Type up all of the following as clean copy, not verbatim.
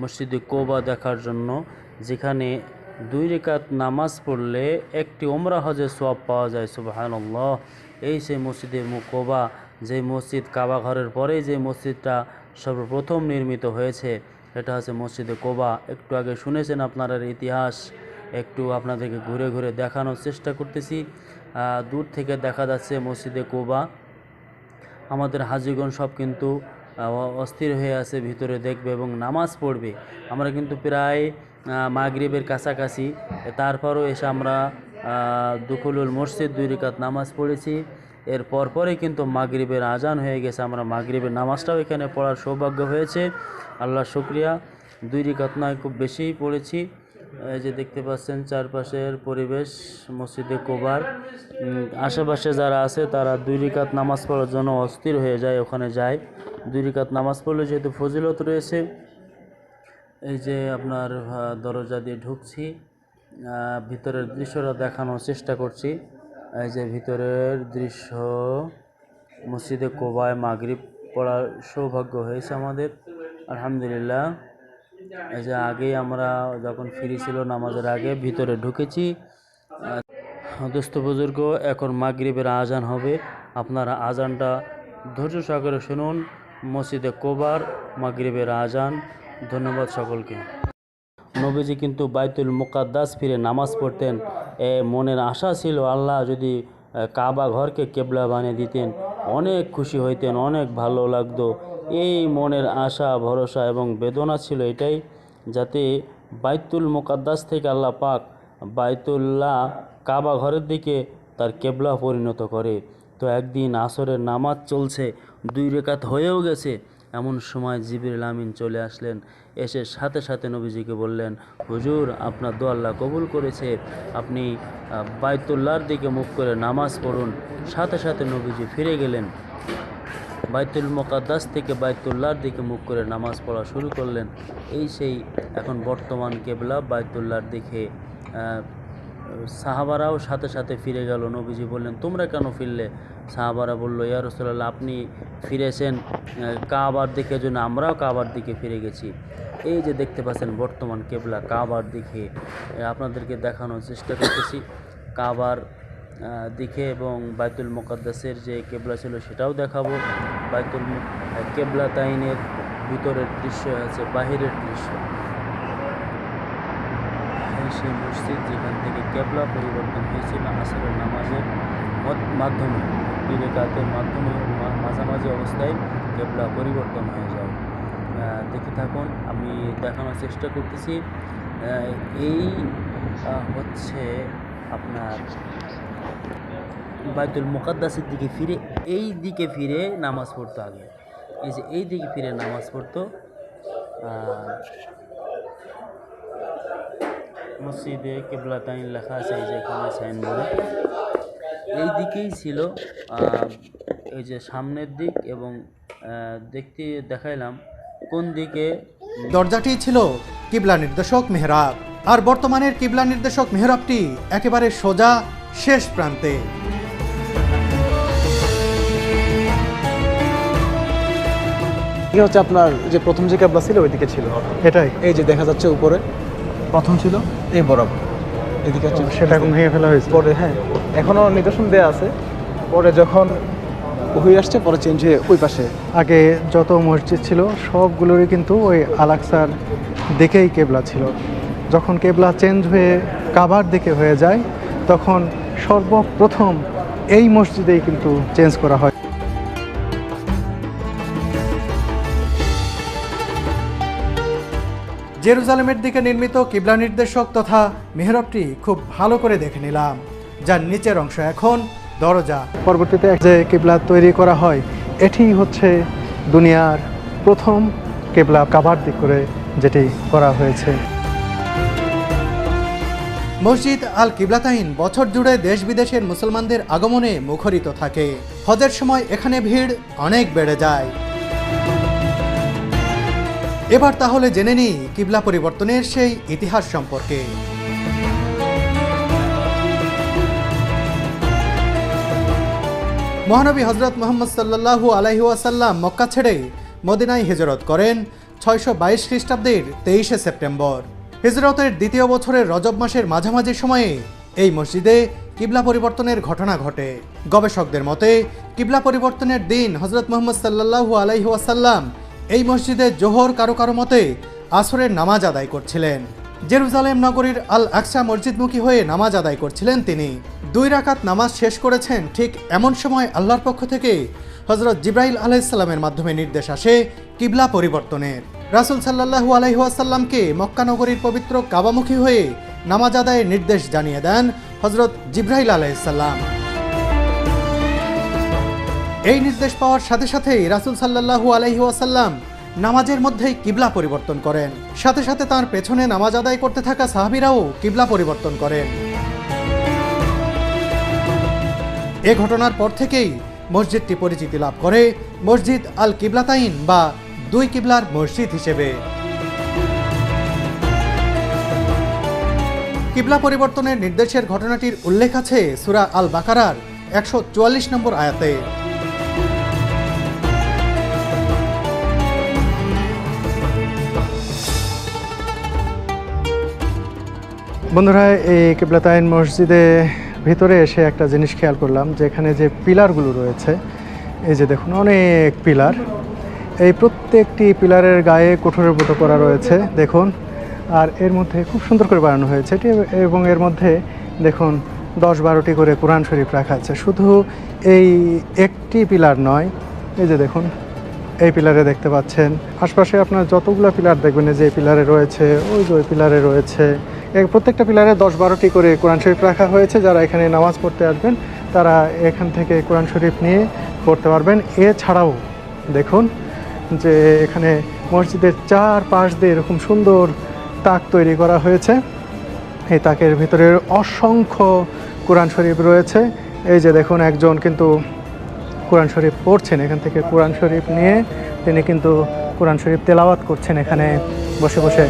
মসজিদে কোবা দেখার জন্য, যেখানে 2 রাকাত নামাজ পড়লে একটি ওমরা হজের সওয়াব পাওয়া যায়। সুবহানাল্লাহ। এই সেই মসজিদে কোবা, যে মসজিদ কাবা ঘরের পরেই যে মসজিদটা সর্বপ্রথম নির্মিত হয়েছে, এটা হচ্ছে মসজিদে কোবা। একটু আগে শুনেছেন আপনারা ইতিহাস, একটু আপনাদেরকে ঘুরে ঘুরে দেখানোর চেষ্টা করতেছি। দূর থেকে দেখা যাচ্ছে মসজিদে কোবা। আমাদের হাজিগণ সব কিন্তু অস্থির হয়ে আছে, ভিতরে দেখবে এবং নামাজ পড়বে। আমরা কিন্তু প্রায় মাগরিবের কাছাকাছি, তারপরও এসে আমরা দুখুলুল মসজিদ 2 রাকাত নামাজ পড়েছি। এর পরপরই কিন্তু মাগরিবের আজান হয়ে গেছে। আমরা মাগরিবের নামাজটাও এখানে পড়ার সৌভাগ্য হয়েছে, আল্লাহর শুকরিয়া। 2 রাকাত নয়, খুব বেশিই পড়েছি। এই যে দেখতে পাচ্ছেন চারপাশের পরিবেশ মসজিদে কোবার। আশেপাশে যারা আছে তারা 2 রাকাত নামাজ পড়ার জন্য অস্থির হয়ে যায়, ওখানে যায়। 2 রাকাত নামাজ পড়লে যেহেতু ফজিলত রয়েছে। এই যে আপনার দরজা দিয়ে ঢুকছি, ভিতরের দৃশ্যটা দেখানোর চেষ্টা করছি। এই যে ভিতরের দৃশ্য, মসজিদে কোবায় মাগরিব পড়ার সৌভাগ্য হয়েছে আমাদের, আলহামদুলিল্লাহ। এই যে আগেই আমরা যখন ফ্রি ছিল নামাজের আগে ভিতরে ঢুকেছি। দোস্ত বুজুর্গ, এখন মাগরিবের আজান হবে। আপনারা আজানটা ধৈর্য সহকারে শুনুন। মসজিদে কোবার মাগরিবের আজান। ধন্যবাদ সকলকে। নবীজি কিন্তু বাইতুল মুকাদ্দাস ফিরে নামাজ পড়তেন। মনের আশা ছিল আল্লাহ যদি কাবা ঘরকে কেবলা বানিয়ে দিতেন, অনেক খুশি হইতেন, অনেক ভালো লাগতো। এই মনের আশা, ভরসা এবং বেদনা ছিল এটাই, যাতে বাইতুল মুকাদ্দাস থেকে আল্লাহ পাক বাইতুল্লাহ কাবা ঘরের দিকে তার কেবলা পরিণত করে। তো একদিন আসরের নামাজ চলছে, 2 রাকাত হয়েও গেছে। এমন সময় জিবরিল আমিন চলে আসলেন। এসে সাথে সাথে নবীজিকে বললেন, হুজুর, আপনার দোয়া আল্লাহ কবুল করেছে, আপনি বাইতুল্লাহর দিকে মুখ করে নামাজ পড়ুন। সাথে সাথে নবীজি ফিরে গেলেন, বাইতুল মুকাদ্দাস থেকে বাইতুল্লাহর দিকে মুখ করে নামাজ পড়া শুরু করলেন। এই সেই এখন বর্তমান কেবলা বাইতুল্লাহর দিকে। সাহাবারাও সাথে সাথে ফিরে গেল। নবীজি বললেন, তোমরা কেন ফিরলে? সাহাবারা বলল, ইয়া রাসূলুল্লাহ, আপনি ফিরেছেন কাবার দিকে, জন্য আমরাও কাবার দিকে ফিরে গেছি। এই যে দেখতে পাচ্ছেন বর্তমান কেবলা কাবার দিকে, আপনাদেরকে দেখানোর চেষ্টা করতেছি। কাবার দিকে এবং বাইতুল মুকাদ্দাসের যে কেবলা ছিল সেটাও দেখাবো। বাইতুল কেবলা তাইনের ভিতরের দৃশ্য আছে, বাহিরের দৃশ্য। সেই মসজিদ যেখান থেকে কেবলা পরিবর্তন হয়েছিল আসরের নামাজের মাধ্যমে, 2 রাকাতের মাধ্যমে মাঝামাঝি অবস্থায় কেবলা পরিবর্তন হয়ে যায়। দেখে থাকুন, আমি দেখানোর চেষ্টা করতেছি। এই হচ্ছে আপনার বাইতুল মুকাদ্দাসের দিকে ফিরে, এই দিকে ফিরে নামাজ পড়তো আগে। এই যে এই দিকে ফিরে নামাজ পড়তো। মসজিদে কেবলাতাইন লেখা আছে, এই যে এখানে সাইনবোর্ডে। এই দিকেই ছিল এই যে সামনের দিক, এবং দেখতে দেখাইলাম কোন দিকে। দরজাটি ছিল কিবলা নির্দেশক মেহরাব, আর বর্তমানের কিবলা নির্দেশক মেহরাবটি একেবারে সোজা শেষ প্রান্তে। কি হচ্ছে আপনার যে প্রথম যে কেবলা ছিল ওইদিকে ছিল, এটাই এই যে দেখা যাচ্ছে উপরে প্রথম ছিল এই বরাবর, এদিকে হচ্ছে সেটা এখন ভেঙে ফেলা হয়েছে। পরে হ্যাঁ এখনো নিদর্শন দেয়া আছে, পরে যখন হয়ে আসছে পরে চেঞ্জ হয়ে ওই পাশে। আগে যত মসজিদ ছিল সবগুলোরই কিন্তু ওই আল আকসার দিকেই কেবলা ছিল। যখন কেবলা চেঞ্জ হয়ে কাবার দিকে হয়ে যায়, তখন সর্বপ্রথম এই মসজিদেই কিন্তু চেঞ্জ করা হয়। জেরুজালেমের দিকে নির্মিত কিবলা নির্দেশক তথা মেহরাবটি খুব ভালো করে দেখে নিলাম, যার নিচের অংশ এখন দরজা। পরবর্তীতে যে কিবলা তৈরি করা হয়, এটি হচ্ছে দুনিয়ার প্রথম কিবলা কাবার দিক করে যেটি করা হয়েছে। মসজিদ আল কিবলাতাইন বছর জুড়ে দেশ বিদেশের মুসলমানদের আগমনে মুখরিত থাকে। হজের সময় এখানে ভিড় অনেক বেড়ে যায়। এবার তাহলে জেনে নিই কিবলা পরিবর্তনের সেই ইতিহাস সম্পর্কে। মহানবী হযরত মুহাম্মদ সাল্লাল্লাহু আলাইহি ওয়াসাল্লাম মক্কা ছেড়ে মদিনায় হিজরত করেন 622 খ্রিস্টাব্দের 23শে সেপ্টেম্বর। হিজরতের দ্বিতীয় বছরের রজব মাসের মাঝামাঝি সময়ে এই মসজিদে কিবলা পরিবর্তনের ঘটনা ঘটে। গবেষকদের মতে কিবলা পরিবর্তনের দিন হযরত মুহাম্মদ সাল্লাল্লাহু আলাইহি ওয়াসাল্লাম এই মসজিদে জোহর কারো কারো মতে আসরের নামাজ আদায় করছিলেন। জেরুজালেম নগরীর আল আকসা মসজিদমুখী হয়ে নামাজ আদায় করছিলেন তিনি। 2 রাকাত নামাজ শেষ করেছেন। ঠিক এমন সময় আল্লাহর পক্ষ থেকে হযরত জিবরাইল আলাইহিস সালামের মাধ্যমে নির্দেশ আসে কিবলা পরিবর্তনের। রাসূল সাল্লাল্লাহু আলাইহি ওয়াসাল্লামকে মক্কা নগরীর পবিত্র কাবামুখী হয়ে নামাজ আদায়ের নির্দেশ জানিয়ে দেন হযরত জিবরাইল আলাইহিস সালাম। এই নির্দেশ পাওয়ার সাথে সাথেই রাসূল সাল্লাল্লাহু আলাইহি ওয়াসাল্লাম নামাজের মধ্যেই কিবলা পরিবর্তন করেন। সাথে সাথে তার পেছনে নামাজ আদায় করতে থাকা সাহাবীরাও কিবলা পরিবর্তন করেন। এ ঘটনার পর থেকেই মসজিদটি পরিচিতি লাভ করে মসজিদ আল কিবলাতাইন বা 2 কিবলার মসজিদ হিসেবে। কিবলা পরিবর্তনের নির্দেশের ঘটনাটির উল্লেখ আছে সূরা আল বাকারার 144 নম্বর আয়াতে। বন্ধুরা, এই কিবলাতাইন মসজিদে ভিতরে এসে একটা জিনিস খেয়াল করলাম যে এখানে যে পিলারগুলো রয়েছে, এই যে দেখুন অনেক পিলার, এই প্রত্যেকটি পিলারের গায়ে কোঠরের মতো করা রয়েছে দেখুন। আর এর মধ্যে খুব সুন্দর করে বানানো হয়েছে এটি, এবং এর মধ্যে দেখুন 10-12টি করে কোরআন শরীফ রাখা আছে। শুধু এই একটি পিলার নয়, এই যে দেখুন এই পিলারে দেখতে পাচ্ছেন, আশপাশে আপনার যতগুলো পিলার দেখবেন যে পিলারে রয়েছে, ওই যে ওই পিলারে রয়েছে, এই প্রত্যেকটা পিলারে 10-12টি করে কোরআন শরীফ রাখা হয়েছে। যারা এখানে নামাজ পড়তে আসবেন তারা এখান থেকে কোরআন শরীফ নিয়ে পড়তে পারবেন। এছাড়াও দেখুন যে এখানে মসজিদের 4 পাশ দিয়ে এরকম সুন্দর তাক তৈরি করা হয়েছে। এই তাকের ভিতরে অসংখ্য কোরআন শরীফ রয়েছে। এই যে দেখুন একজন কিন্তু কোরআন শরীফ পড়ছেন, এখান থেকে কোরআন শরীফ নিয়ে তিনি কিন্তু কোরআন শরীফ তেলাওয়াত করছেন এখানে বসে বসে।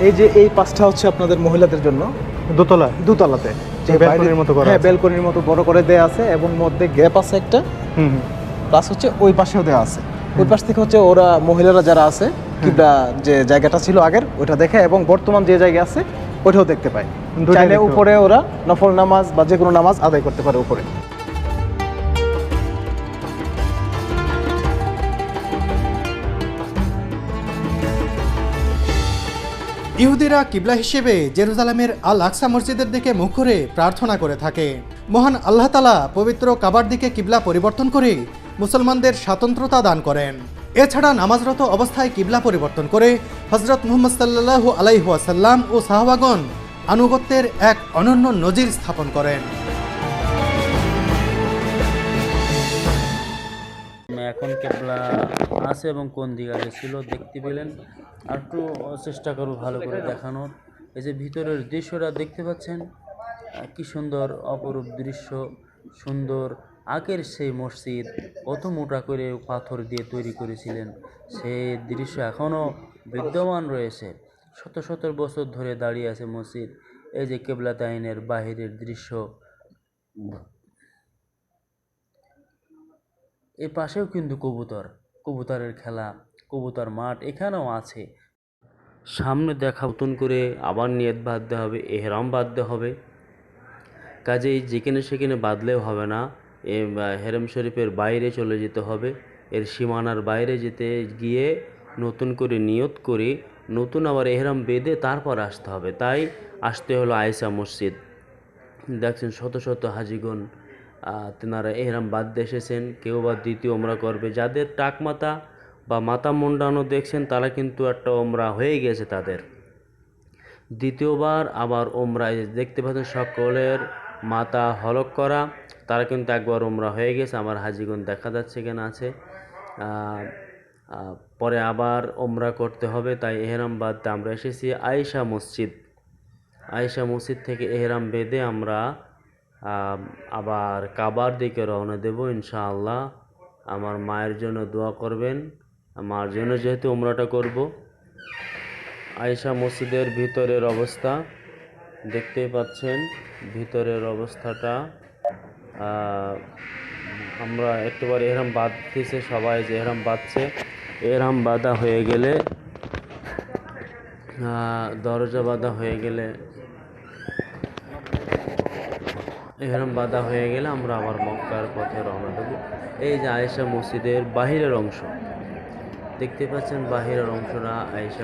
এই যে এই পাঁচটা হচ্ছে আপনাদের মহিলাদের জন্য দোতলাতে যে ব্যালকনির মতো করা, হ্যাঁ ব্যালকনির মতো বড় করে দেয়া আছে, এবং মধ্যে গ্যাপ আছে একটা। প্লাস হচ্ছে ওই পাশেও দেওয়া আছে। ওই পাশ থেকে হচ্ছে ওরা মহিলারা যারা আছে কিংবা যে জায়গাটা ছিল আগের ওইটা দেখে, এবং বর্তমান যে জায়গা আছে ওইটাও দেখতে পায়। চাইলে উপরে ওরা নফল নামাজ বা যে কোনো নামাজ আদায় করতে পারে উপরে। ইহুদিরা কিবলা হিসেবে জেরুজালেমের আল আকসা মসজিদের দিকে মুখ করে প্রার্থনা করে থাকে। মহান আল্লাহ তাআলা পবিত্র কাবার দিকে কিবলা পরিবর্তন করে মুসলমানদের স্বাতন্ত্রতা দান করেন। এছাড়া নামাজরত অবস্থায় কিবলা পরিবর্তন করে হযরত মুহাম্মদ সাল্লাল্লাহু আলাইহি ওয়াসাল্লাম ও সাহাবাগণ আনুগত্যের এক অনন্য নজির স্থাপন করেন। এখন কিবলা আছে এবং কোন দিকে ছিল দেখতে পেলেন। আর একটু চেষ্টা করব ভালো করে দেখানোর। এই যে ভিতরের দৃশ্যটা দেখতে পাচ্ছেন, কি সুন্দর অপরূপ দৃশ্য, সুন্দর। আগের সেই মসজিদ কত মোটা করে পাথর দিয়ে তৈরি করেছিলেন, সেই দৃশ্য এখনও বিদ্যমান রয়েছে। শত শত বছর ধরে দাঁড়িয়ে আছে মসজিদ। এই যে কিবলাতাইনের বাহিরের দৃশ্য, এর পাশেও কিন্তু কবুতরের খেলা, কবুতর মাঠ এখানেও আছে। সামনে দেখা নতুন করে আবার নিয়ত বাঁধতে হবে, এহরাম বাঁধতে হবে। কাজেই যেখানে সেখানে বাঁধলেও হবে না, হেরম শরীফের বাইরে চলে যেতে হবে। এর সীমানার বাইরে যেতে গিয়ে নতুন করে নিয়ত করে নতুন আবার এহরাম বেঁধে তারপর আসতে হবে। তাই আসতে হলো আয়েশা মসজিদ। দেখছেন শত শত হাজিগণ তেনারা এহরাম বাঁধতে এসেছেন। কেউ বা দ্বিতীয় ওমরা করবে। যাদের টাকমাতা বা মাথা মুন্ডানো দেখছেন তারা কিন্তু একটা ওমরা হয়ে গেছে তাদের। দ্বিতীয়বার আবার ওমরা দেখতে পাচ্ছেন সকলের মাথা হলক করা, তারা কিন্তু একবার ওমরা হয়ে গেছে। আমার হাজিগণ দেখা যাচ্ছে কেন আছে। পরে আবার ওমরা করতে হবে, তাই এহরাম বাঁধতে আমরা এসেছি আয়েশা মসজিদ থেকে এহরাম বেঁধে আমরা আবার কাবার দিকে রওনা দেব ইনশাআল্লাহ। আমার মায়ের জন্য দোয়া করবেন, আমার জন্য যেহেতু ওমরাটা করব। আয়েশা মসজিদের ভিতরের অবস্থা দেখতেই পাচ্ছেন, ভিতরের অবস্থাটা আমরা একটুবার এহরাম বাঁধতেছে সবাই, যে এহরাম বাঁধছে, এহরাম বাঁধা হয়ে গেলে দরজা বাঁধা হয়ে গেলে এহরাম বাঁধা হয়ে গেলে আমরা আবার মক্কার পথে রওনা দেবো। এই যে আয়েশা মসজিদের বাহিরের অংশ দেখতে পাচ্ছেন, বাহিরের অংশটা আয়েশা